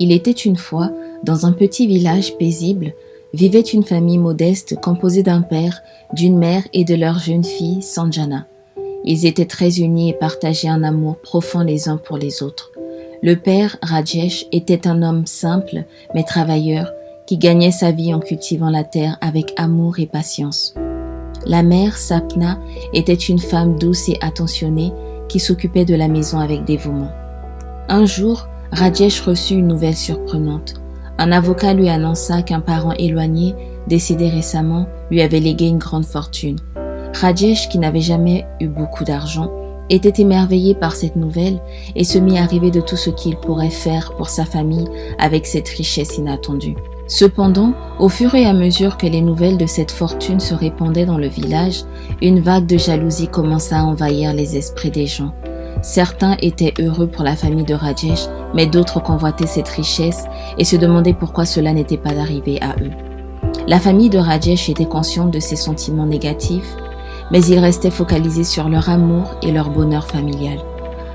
Il était une fois, dans un petit village paisible, vivait une famille modeste composée d'un père, d'une mère et de leur jeune fille, Sanjana. Ils étaient très unis et partageaient un amour profond les uns pour les autres. Le père, Rajesh, était un homme simple, mais travailleur, qui gagnait sa vie en cultivant la terre avec amour et patience. La mère, Sapna, était une femme douce et attentionnée qui s'occupait de la maison avec dévouement. Un jour, Rajesh reçut une nouvelle surprenante. Un avocat lui annonça qu'un parent éloigné, décédé récemment, lui avait légué une grande fortune. Rajesh, qui n'avait jamais eu beaucoup d'argent, était émerveillé par cette nouvelle et se mit à rêver de tout ce qu'il pourrait faire pour sa famille avec cette richesse inattendue. Cependant, au fur et à mesure que les nouvelles de cette fortune se répandaient dans le village, une vague de jalousie commença à envahir les esprits des gens. Certains étaient heureux pour la famille de Rajesh, mais d'autres convoitaient cette richesse et se demandaient pourquoi cela n'était pas arrivé à eux. La famille de Rajesh était consciente de ces sentiments négatifs, mais ils restaient focalisés sur leur amour et leur bonheur familial.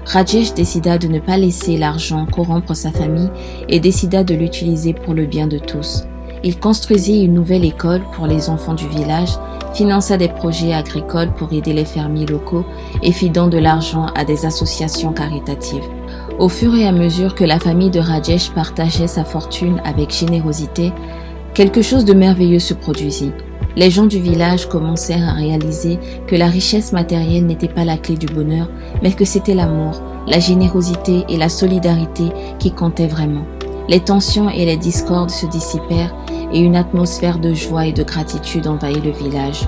Rajesh décida de ne pas laisser l'argent corrompre sa famille et décida de l'utiliser pour le bien de tous. Il construisit une nouvelle école pour les enfants du village, finança des projets agricoles pour aider les fermiers locaux et fit don de l'argent à des associations caritatives. Au fur et à mesure que la famille de Rajesh partageait sa fortune avec générosité, quelque chose de merveilleux se produisit. Les gens du village commencèrent à réaliser que la richesse matérielle n'était pas la clé du bonheur, mais que c'était l'amour, la générosité et la solidarité qui comptaient vraiment. Les tensions et les discordes se dissipèrent et une atmosphère de joie et de gratitude envahit le village.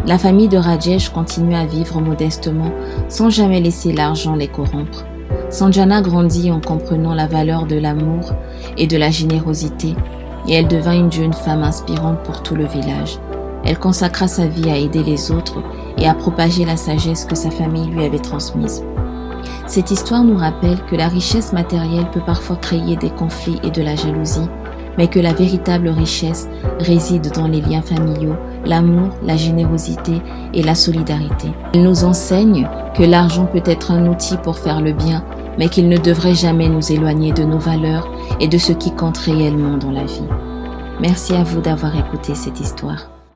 La famille de Rajesh continuait à vivre modestement sans jamais laisser l'argent les corrompre. Sanjana grandit en comprenant la valeur de l'amour et de la générosité et elle devint une jeune femme inspirante pour tout le village. Elle consacra sa vie à aider les autres et à propager la sagesse que sa famille lui avait transmise. Cette histoire nous rappelle que la richesse matérielle peut parfois créer des conflits et de la jalousie, mais que la véritable richesse réside dans les liens familiaux, l'amour, la générosité et la solidarité. Elle nous enseigne que l'argent peut être un outil pour faire le bien, mais qu'il ne devrait jamais nous éloigner de nos valeurs et de ce qui compte réellement dans la vie. Merci à vous d'avoir écouté cette histoire.